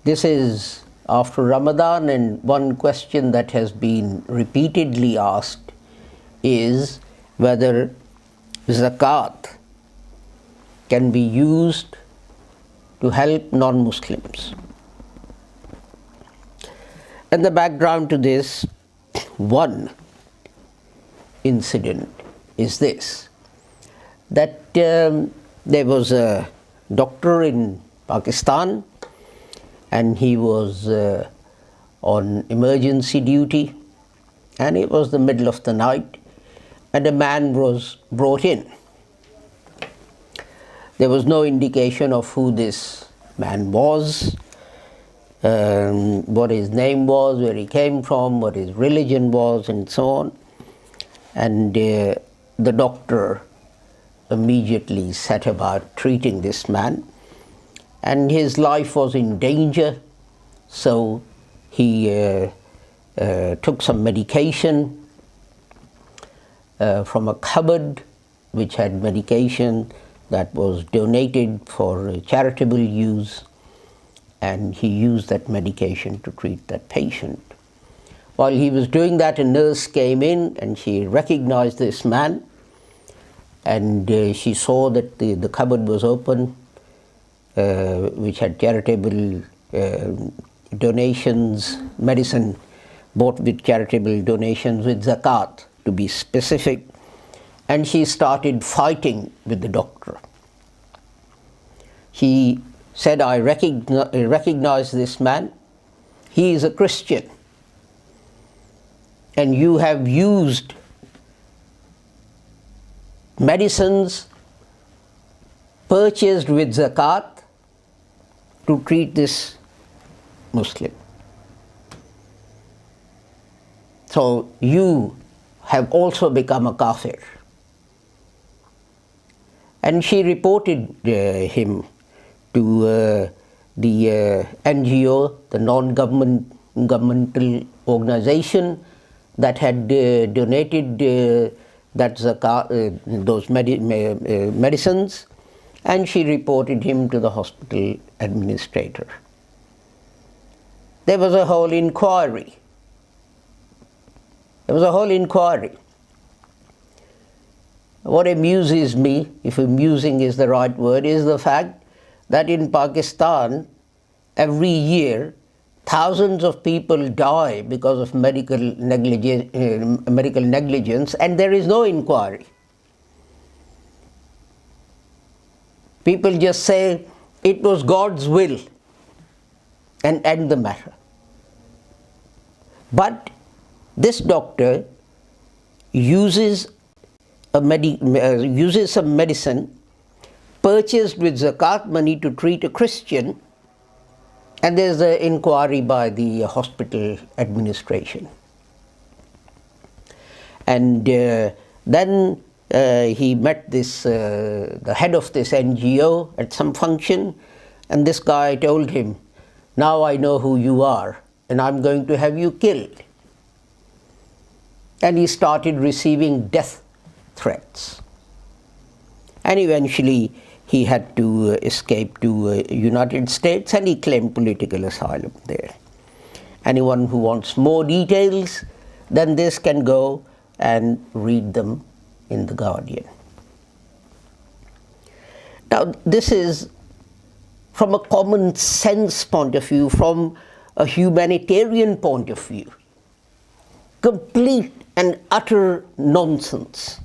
This is after Ramadan, and one question that has been repeatedly asked is whether Zakat can be used to help non-Muslims. And the background to this one incident is this, that there was a doctor in Pakistan, and he was on emergency duty, and it was the middle of the night, and a man was brought in. There was no indication of who this man was, what his name was, where he came from, what his religion was, and so on. And the doctor immediately set about treating this man, and his life was in danger, so he took some medication from a cupboard which had medication that was donated for charitable use, and he used that medication to treat that patient. While he was doing that, a nurse came in and she recognized this man, and she saw that the cupboard was open, which had charitable donations, medicine bought with charitable donations, with Zakat to be specific, and she started fighting with the doctor. She said, I recognize this man, he is a Christian, and you have used medicines purchased with Zakat to treat this Muslim. So you have also become a kafir. And she reported him to the NGO, the non-governmental organization that had donated that Zakat, those medicines, and she reported him to the hospital administrator. There was a whole inquiry. What amuses me, if amusing is the right word, is the fact that in Pakistan, every year, thousands of people die because of medical negligence, and there is no inquiry. People just say it was God's will and end the matter. But this doctor uses some medicine purchased with Zakat money to treat a Christian, and there's an inquiry by the hospital administration. And then he met the head of this NGO at some function, and this guy told him, now I know who you are, and I'm going to have you killed. And he started receiving death threats. And eventually he had to escape to United States, and he claimed political asylum there. Anyone who wants more details than this can go and read them in The Guardian. Now, this is from a common sense point of view, from a humanitarian point of view, complete and utter nonsense.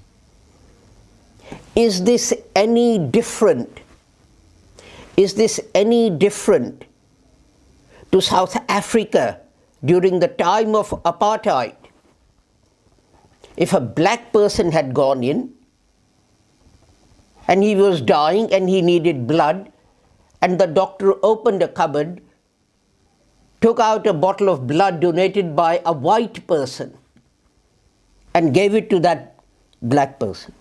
Is this any different? Is this any different to South Africa during the time of apartheid? If a black person had gone in and he was dying and he needed blood, and the doctor opened a cupboard, took out a bottle of blood donated by a white person and gave it to that black person,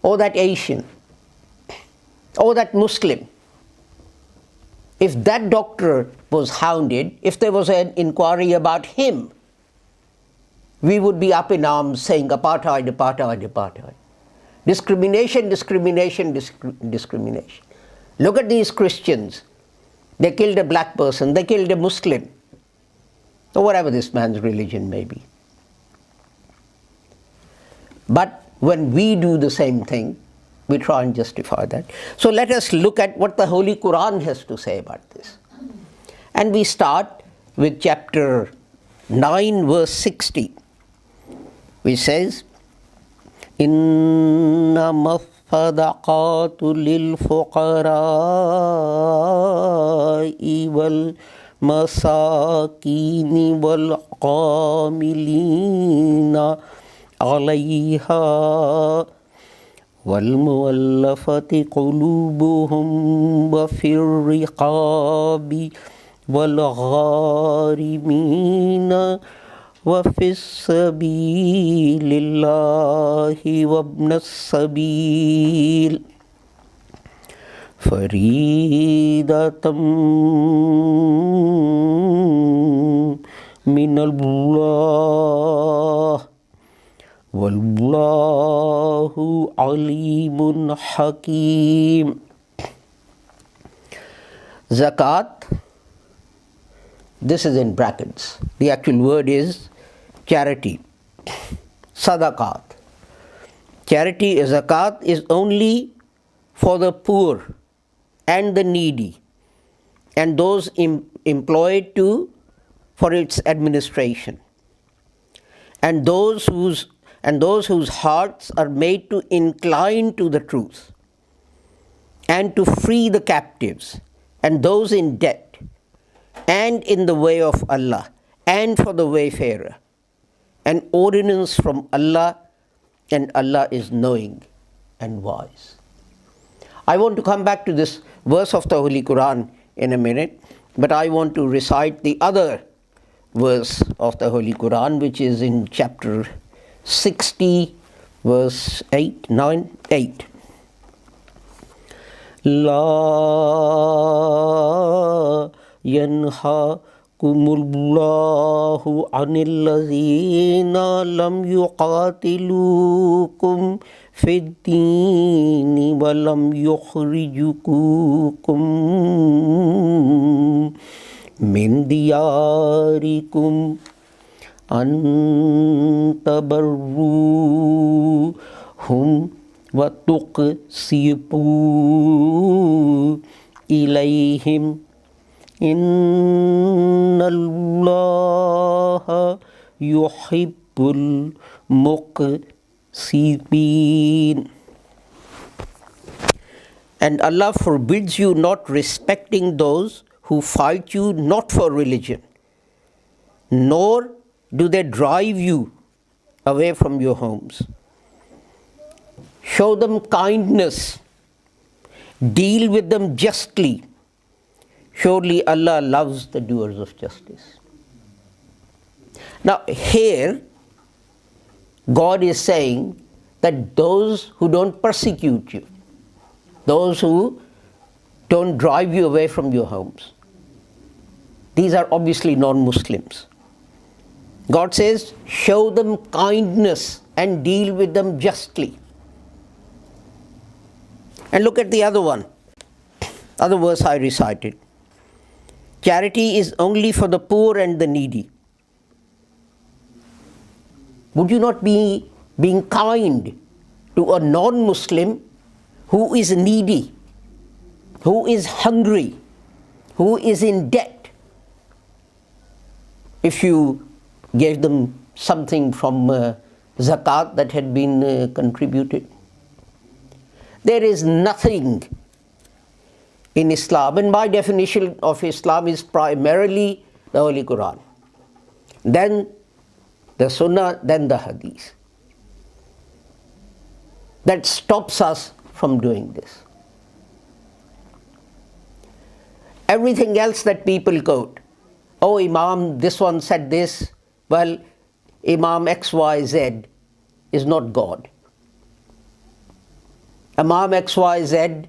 or that Asian, or that Muslim. If that doctor was hounded, if there was an inquiry about him, we would be up in arms saying apartheid, apartheid, apartheid. Discrimination, discrimination, discrimination. Look at these Christians. They killed a black person, they killed a Muslim, or whatever this man's religion may be. But when we do the same thing, we try and justify that. So let us look at what the Holy Quran has to say about this. And we start with chapter 9, verse 60, which says, إِنَّمَا الصَّدَقَاتُ لِلْفُقَرَاءِ وَالْمَسَاكِينِ وَالْعَامِلِينَ عَلَيْهَا وَالْمُؤَلَّفَةِ قُلُوبُهُمْ وَفِي الرِّقَابِ وَالْغَارِمِينَ وَفِي السَّبِيلِ اللَّهِ وَابْنَ السَّبِيلِ فَرِيدَةً مِّنَ اللَّهِ وَاللَّهُ عَلِيمٌ حَكِيمٌ. Zakat, this is in brackets. The actual word is charity. Sadaqat. Charity, zakat, is only for the poor and the needy and those employed for its administration, and those whose hearts are made to incline to the truth, and to free the captives and those in debt, and in the way of Allah, and for the wayfarer, an ordinance from Allah, and Allah is knowing and wise. I want to come back to this verse of the Holy Quran in a minute, but I want to recite the other verse of the Holy Quran, which is in chapter 60, verse 8. La yanhakumullahu anil ladhina lam yuqatilukum fid dini wa lam yukhrijukum min diyarikum an tabarruhum wa tuqsitu ilayhim innallaha yuhibbul muqsitin. And Allah forbids you not respecting those who fight you not for religion, nor do they drive you away from your homes. Show them kindness, deal with them justly. Surely Allah loves the doers of justice. Now here, God is saying that those who don't persecute you, those who don't drive you away from your homes, these are obviously non-Muslims. God says, show them kindness and deal with them justly. And look at the other one, other verse I recited. Charity is only for the poor and the needy. Would you not be being kind to a non-Muslim who is needy, who is hungry, who is in debt, if you gave them something from zakat that had been contributed? There is nothing in Islam, and my definition of Islam is primarily the Holy Quran, then the Sunnah, then the Hadith, that stops us from doing this. Everything else that people quote, oh Imam, this one said this, well, Imam XYZ is not God. Imam XYZ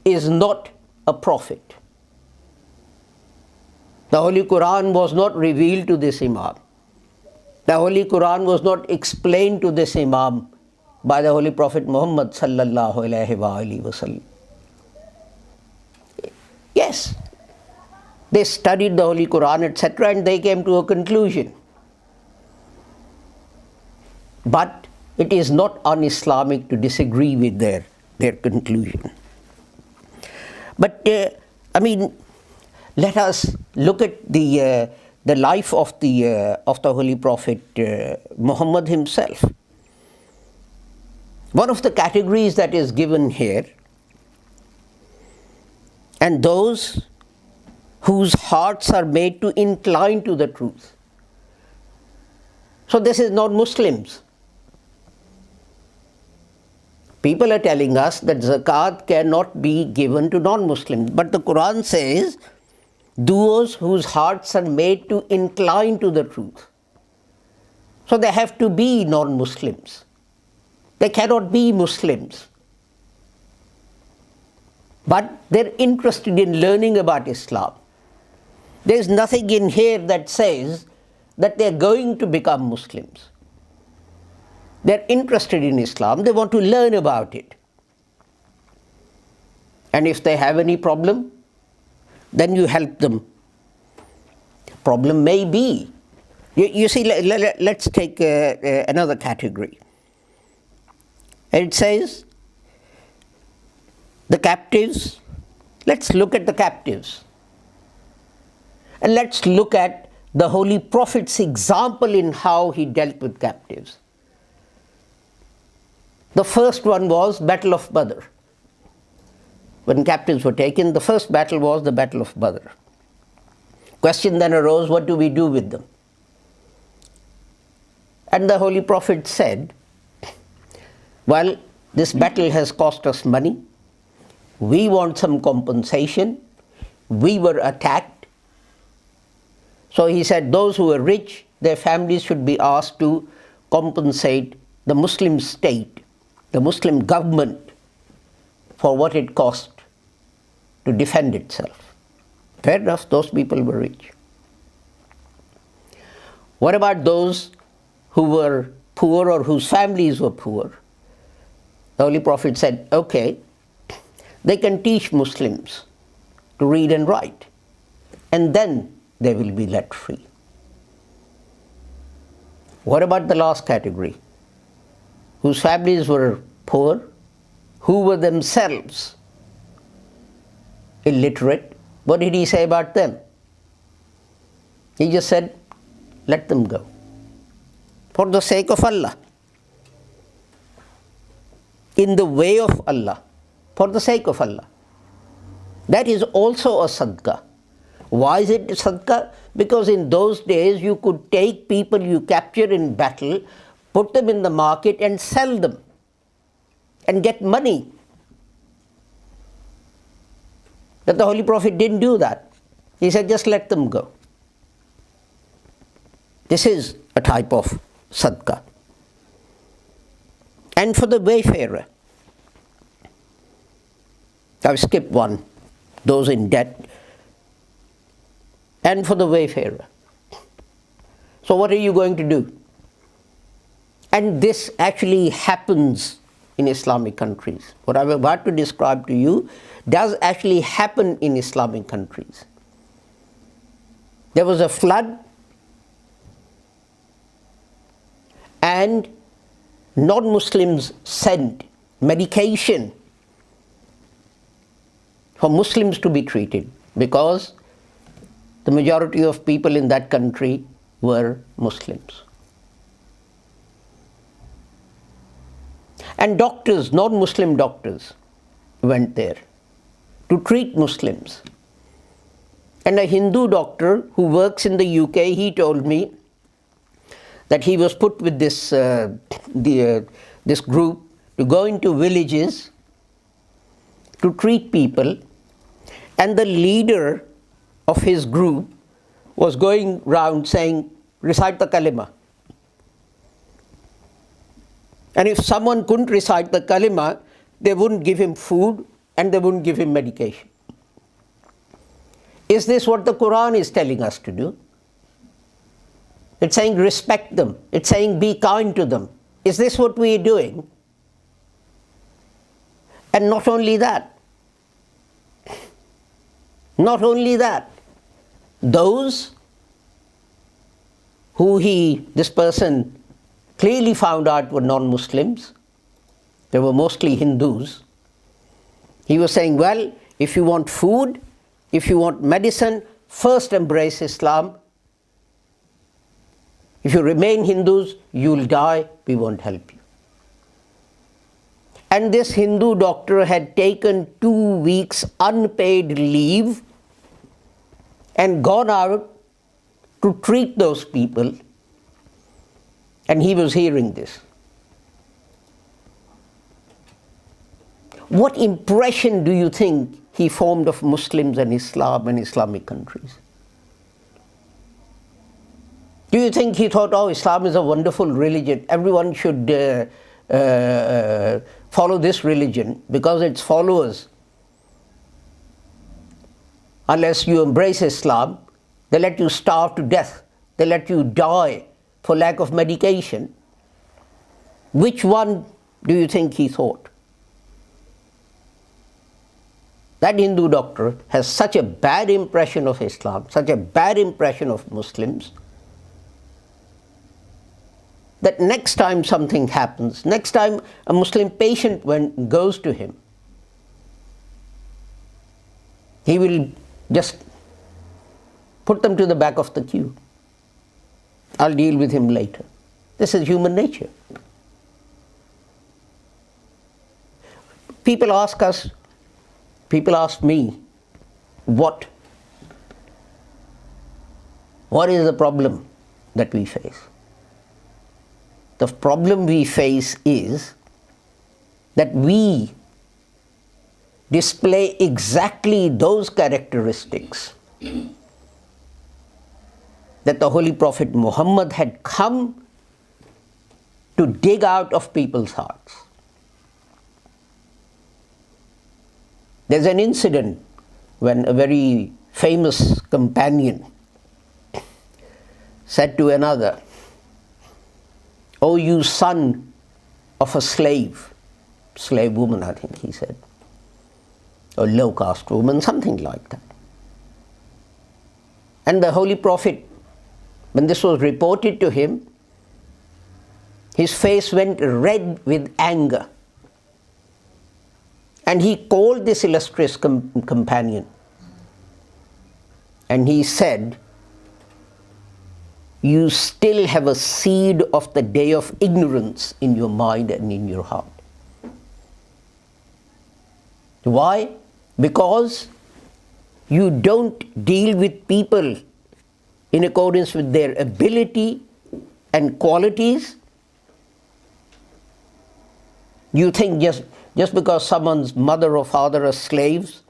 is not a prophet. The Holy Quran was not revealed to this Imam. The Holy Quran was not explained to this Imam by the Holy Prophet Muhammad sallallahu alaihi wasallam. Yes, They studied the Holy Quran, etc., and they came to a conclusion. But it is not un-Islamic to disagree with their conclusion. But let us look at the life of the Holy Prophet Muhammad himself. One of the categories that is given here, and those whose hearts are made to incline to the truth. So this is not Muslims. People are telling us that zakat cannot be given to non-Muslims. But the Quran says, those whose hearts are made to incline to the truth. So they have to be non-Muslims. They cannot be Muslims. But they're interested in learning about Islam. There's nothing in here that says that they're going to become Muslims. They're interested in Islam, they want to learn about it. And if they have any problem, then you help them. Problem may be, you see, let's take another category. It says, the captives, let's look at the captives. And let's look at the Holy Prophet's example in how he dealt with captives. The first one was Battle of Badr. When captives were taken, the first battle was the Battle of Badr. Question then arose, what do we do with them? And the Holy Prophet said, well, this battle has cost us money. We want some compensation. We were attacked. So he said, those who are rich, their families should be asked to compensate the Muslim state, the Muslim government, for what it cost to defend itself. Fair enough, those people were rich. What about those who were poor or whose families were poor? The Holy Prophet said, okay, they can teach Muslims to read and write, and then they will be let free. What about the last category? Whose families were poor, who were themselves illiterate. What did he say about them? He just said, let them go. For the sake of Allah. In the way of Allah. For the sake of Allah. That is also a sadaqah. Why is it sadaqah? Because in those days you could take people you capture in battle, put them in the market and sell them and get money. But the Holy Prophet didn't do that. He said, just let them go. This is a type of sadaqah. And for the wayfarer, I've skipped one, those in debt, and for the wayfarer. So what are you going to do? And this actually happens in Islamic countries. What I'm about to describe to you does actually happen in Islamic countries. There was a flood, and non-Muslims sent medication for Muslims to be treated, because the majority of people in that country were Muslims. And doctors, non-Muslim doctors, went there to treat Muslims. And a Hindu doctor who works in the UK, he told me that he was put with this group to go into villages to treat people, and the leader of his group was going round saying, recite the kalima. And if someone couldn't recite the kalima, they wouldn't give him food and they wouldn't give him medication. Is this what the Quran is telling us to do? It's saying respect them. It's saying be kind to them. Is this what we are doing? And not only that, those who this person clearly found out were non-Muslims, they were mostly Hindus. He was saying, well, if you want food, if you want medicine, first embrace Islam. If you remain Hindus, you'll die, we won't help you. And this Hindu doctor had taken 2 weeks unpaid leave and gone out to treat those people, and he was hearing this. What impression do you think he formed of Muslims and Islam and Islamic countries? Do you think he thought, oh, Islam is a wonderful religion, everyone should follow this religion because its followers, unless you embrace Islam, they let you starve to death, they let you die for lack of medication? Which one do you think he thought? That Hindu doctor has such a bad impression of Islam, such a bad impression of Muslims, that next time something happens, next time a Muslim patient goes to him, he will just put them to the back of the queue. I'll deal with him later. This is human nature. People ask me, what is the problem that we face? The problem we face is that we display exactly those characteristics that the Holy Prophet Muhammad had come to dig out of people's hearts. There's an incident when a very famous companion said to another, "O you son of a slave woman," I think he said, or low caste woman, something like that. And the Holy Prophet, when this was reported to him, his face went red with anger. And he called this illustrious companion and he said, "You still have a seed of the day of ignorance in your mind and in your heart." Why? Because you don't deal with people in accordance with their ability and qualities. You think just because someone's mother or father are slaves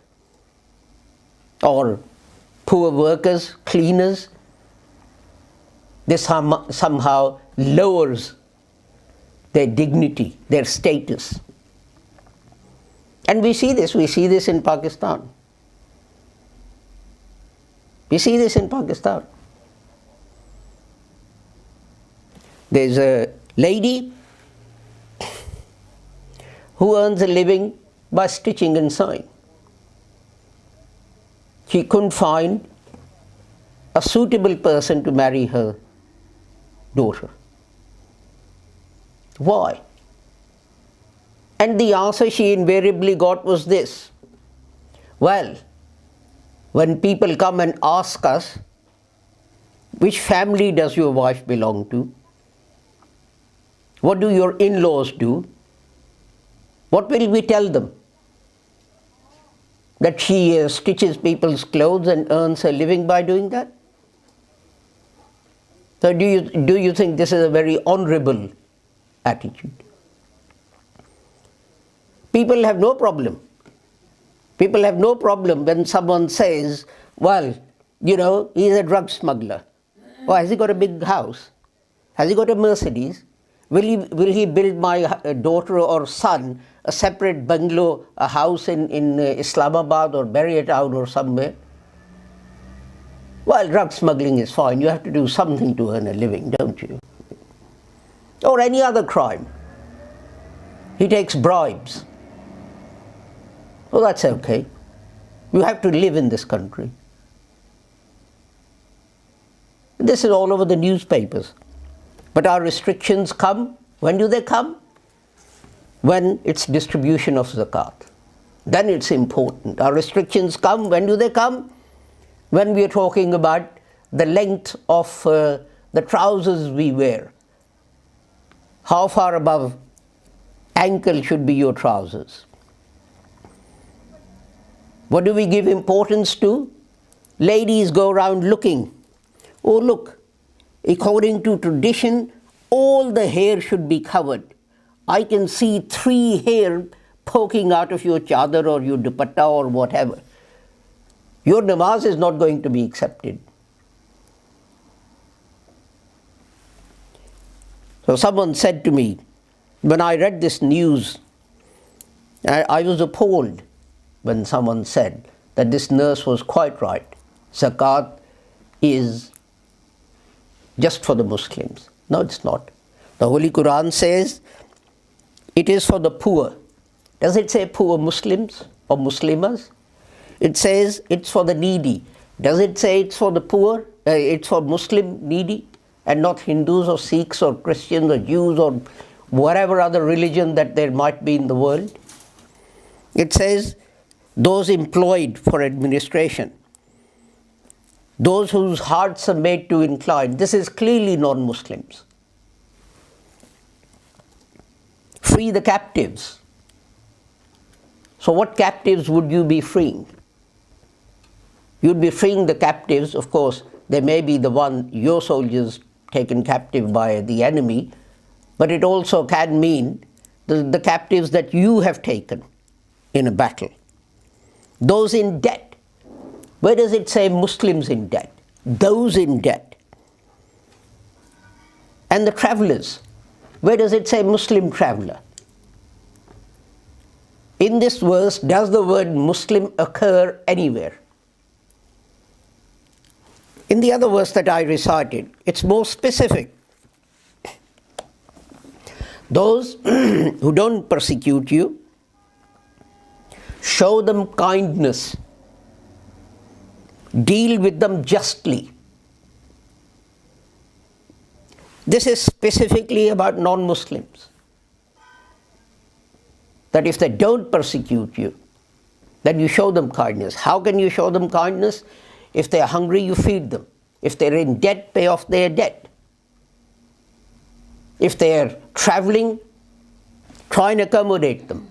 or poor workers, cleaners, this somehow lowers their dignity, their status. And we see this in Pakistan. We see this in Pakistan. There's a lady who earns a living by stitching and sewing. She couldn't find a suitable person to marry her daughter. Why? And the answer she invariably got was this: well, when people come and ask us, which family does your wife belong to? What do your in-laws do? What will we tell them? That she stitches people's clothes and earns a living by doing that? So do you think this is a very honorable attitude? People have no problem. People have no problem when someone says, well, he's a drug smuggler. Oh, has he got a big house? Has he got a Mercedes? Will he build my daughter or son a separate bungalow, a house in Islamabad, or bury it out or somewhere? Well, drug smuggling is fine. You have to do something to earn a living, don't you? Or any other crime. He takes bribes. Oh, that's okay. You have to live in this country. This is all over the newspapers. But our restrictions come, when do they come? When it's distribution of zakat. Then it's important. Our restrictions come, when do they come? When we are talking about the length of the trousers we wear. How far above ankle should be your trousers? What do we give importance to? Ladies go around looking. Oh look, according to tradition, all the hair should be covered. I can see 3 hair poking out of your chadar or your dupatta or whatever. Your namaz is not going to be accepted. So someone said to me, when I read this news, I was appalled when someone said that this nurse was quite right. Zakat is just for the Muslims. No, it's not. The Holy Quran says it is for the poor. Does it say poor Muslims or Muslimas? It says it's for the needy. Does it say it's for the poor? It's for Muslim needy and not Hindus or Sikhs or Christians or Jews or whatever other religion that there might be in the world? It says those employed for administration, those whose hearts are made to incline. This is clearly non-Muslims. Free the captives. So what captives would you be freeing? You'd be freeing the captives. Of course, they may be the one, your soldiers taken captive by the enemy, but it also can mean the captives that you have taken in a battle. Those in debt. Where does it say Muslims in debt? Those in debt. And the travelers. Where does it say Muslim traveler? In this verse, does the word Muslim occur anywhere? In the other verse that I recited, it's more specific. Those who don't persecute you, show them kindness. Deal with them justly. This is specifically about non-Muslims. That if they don't persecute you, then you show them kindness. How can you show them kindness? If they are hungry, you feed them. If they're in debt, pay off their debt. If they are traveling, try and accommodate them.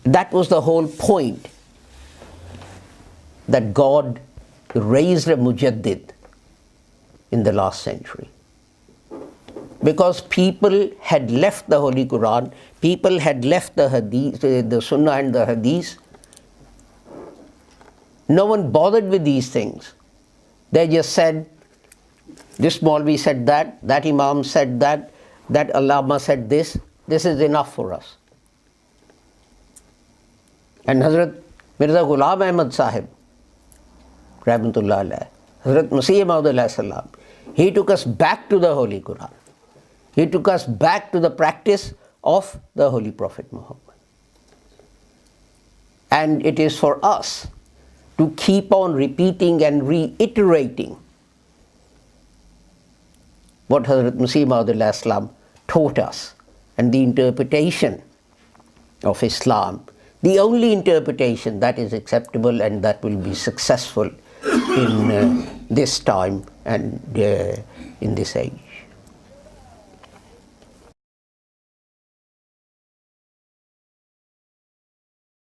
That was the whole point, that God raised a mujaddid in the last century. Because people had left the Holy Quran, people had left the Hadith, the Sunnah and the Hadith. No one bothered with these things. They just said, this Maulvi said that Imam said that Allama said this is enough for us. And Hazrat Mirza Ghulam Ahmad Sahib, Rahmatullah alayh, Hazrat Masih Maud alayhi salam, he took us back to the Holy Quran. He took us back to the practice of the Holy Prophet Muhammad. And it is for us to keep on repeating and reiterating what Hazrat Masih Maud alayhi salam taught us, and the interpretation of Islam, the only interpretation that is acceptable and that will be successful in this time and in this age.